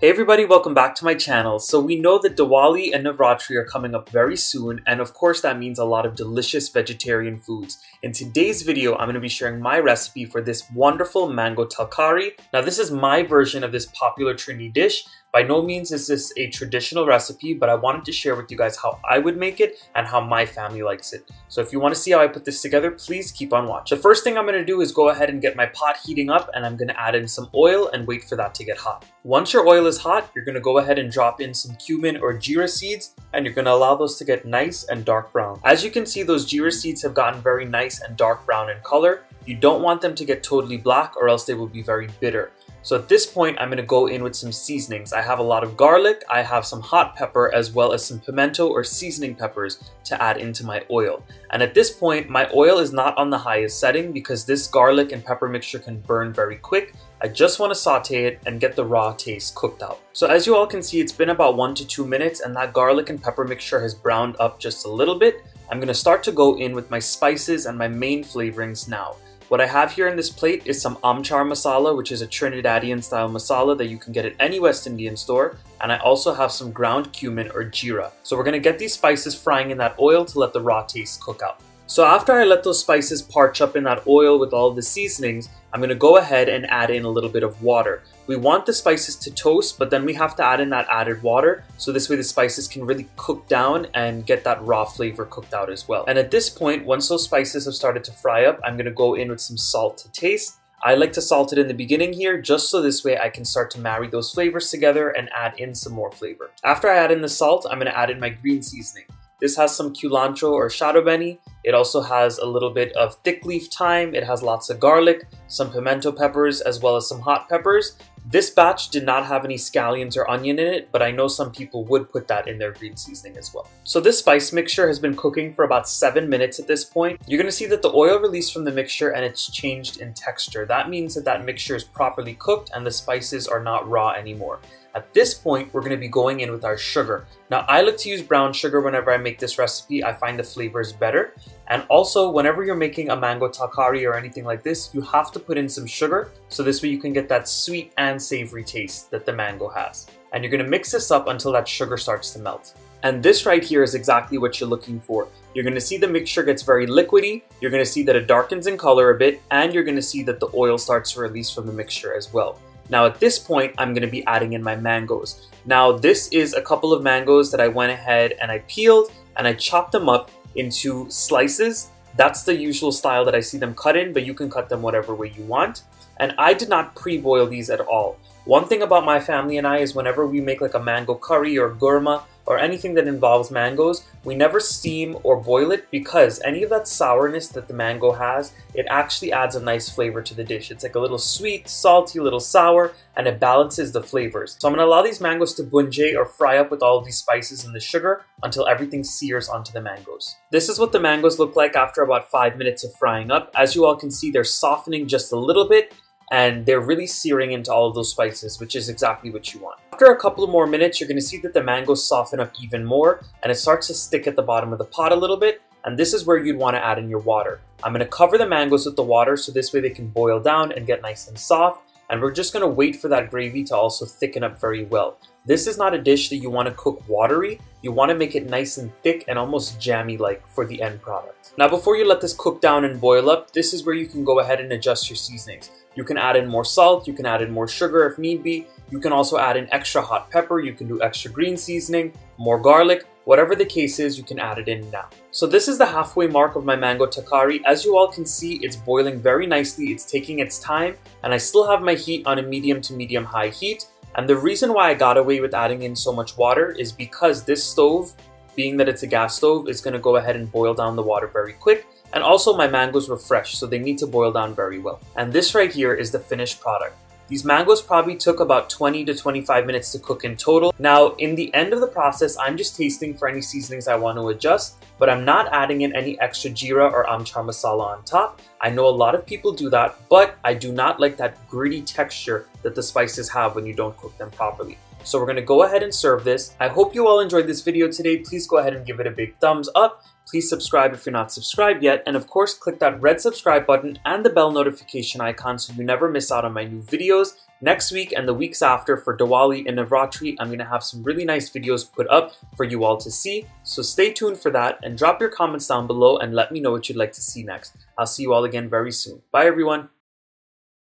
Hey everybody, welcome back to my channel. So we know that Diwali and Navratri are coming up very soon, and of course that means a lot of delicious vegetarian foods. In today's video, I'm going to be sharing my recipe for this wonderful mango talkari. Now this is my version of this popular Trini dish. By no means is this a traditional recipe, but I wanted to share with you guys how I would make it and how my family likes it. So if you want to see how I put this together, please keep on watching. The first thing I'm going to do is go ahead and get my pot heating up, and I'm going to add in some oil and wait for that to get hot. Once your oil is hot, you're going to go ahead and drop in some cumin or geera seeds, and you're going to allow those to get nice and dark brown. As you can see, those geera seeds have gotten very nice and dark brown in color. You don't want them to get totally black or else they will be very bitter. So at this point, I'm going to go in with some seasonings. I have a lot of garlic, I have some hot pepper, as well as some pimento or seasoning peppers to add into my oil. And at this point, my oil is not on the highest setting because this garlic and pepper mixture can burn very quick. I just want to saute it and get the raw taste cooked out. So as you all can see, it's been about 1 to 2 minutes and that garlic and pepper mixture has browned up just a little bit. I'm going to start to go in with my spices and my main flavorings now. What I have here in this plate is some amchar masala, which is a Trinidadian style masala that you can get at any West Indian store. And I also have some ground cumin or geera. So we're going to get these spices frying in that oil to let the raw taste cook out. So after I let those spices parch up in that oil with all of the seasonings, I'm going to go ahead and add in a little bit of water. We want the spices to toast, but then we have to add in that added water, so this way the spices can really cook down and get that raw flavor cooked out as well. And at this point, once those spices have started to fry up, I'm going to go in with some salt to taste. I like to salt it in the beginning here, just so this way I can start to marry those flavors together and add in some more flavor. After I add in the salt, I'm going to add in my green seasoning. This has some culantro or shadow beni. It also has a little bit of thick leaf thyme. It has lots of garlic, some pimento peppers, as well as some hot peppers. This batch did not have any scallions or onion in it, but I know some people would put that in their green seasoning as well. So this spice mixture has been cooking for about 7 minutes at this point. You're going to see that the oil released from the mixture and it's changed in texture. That means that that mixture is properly cooked and the spices are not raw anymore. At this point, we're going to be going in with our sugar. Now, I like to use brown sugar whenever I make this recipe. I find the flavors better. And also, whenever you're making a mango talkari or anything like this, you have to put in some sugar. So this way you can get that sweet and savory taste that the mango has. And you're going to mix this up until that sugar starts to melt. And this right here is exactly what you're looking for. You're going to see the mixture gets very liquidy. You're going to see that it darkens in color a bit. And you're going to see that the oil starts to release from the mixture as well. Now at this point, I'm going to be adding in my mangoes. Now this is a couple of mangoes that I went ahead and I peeled and I chopped them up into slices. That's the usual style that I see them cut in, but you can cut them whatever way you want. And I did not pre-boil these at all. One thing about my family and I is whenever we make like a mango curry or gurma or anything that involves mangoes, we never steam or boil it because any of that sourness that the mango has, it actually adds a nice flavor to the dish. It's like a little sweet, salty, a little sour, and it balances the flavors. So I'm going to allow these mangoes to bunjay or fry up with all of these spices and the sugar until everything sears onto the mangoes. This is what the mangoes look like after about 5 minutes of frying up. As you all can see, they're softening just a little bit, and they're really searing into all of those spices, which is exactly what you want. After a couple of more minutes, you're going to see that the mangoes soften up even more, and it starts to stick at the bottom of the pot a little bit, and this is where you'd want to add in your water. I'm going to cover the mangoes with the water so this way they can boil down and get nice and soft, and we're just going to wait for that gravy to also thicken up very well. This is not a dish that you want to cook watery. You want to make it nice and thick and almost jammy-like for the end product. Now before you let this cook down and boil up, this is where you can go ahead and adjust your seasonings. You can add in more salt, you can add in more sugar if need be. You can also add in extra hot pepper, you can do extra green seasoning, more garlic. Whatever the case is, you can add it in now. So this is the halfway mark of my mango talkari. As you all can see, it's boiling very nicely, it's taking its time, and I still have my heat on a medium to medium high heat. And the reason why I got away with adding in so much water is because this stove, being that it's a gas stove, is going to go ahead and boil down the water very quick. And also my mangoes were fresh, so they need to boil down very well. And this right here is the finished product. These mangoes probably took about 20 to 25 minutes to cook in total. Now, in the end of the process, I'm just tasting for any seasonings I want to adjust, but I'm not adding in any extra geera or amchar masala on top. I know a lot of people do that, but I do not like that gritty texture that that the spices have when you don't cook them properly. So we're going to go ahead and serve this. I hope you all enjoyed this video today. Please go ahead and give it a big thumbs up. Please subscribe if you're not subscribed yet. And of course, click that red subscribe button and the bell notification icon so you never miss out on my new videos. Next week and the weeks after for Diwali and Navratri, I'm going to have some really nice videos put up for you all to see. So stay tuned for that and drop your comments down below and let me know what you'd like to see next. I'll see you all again very soon. Bye everyone.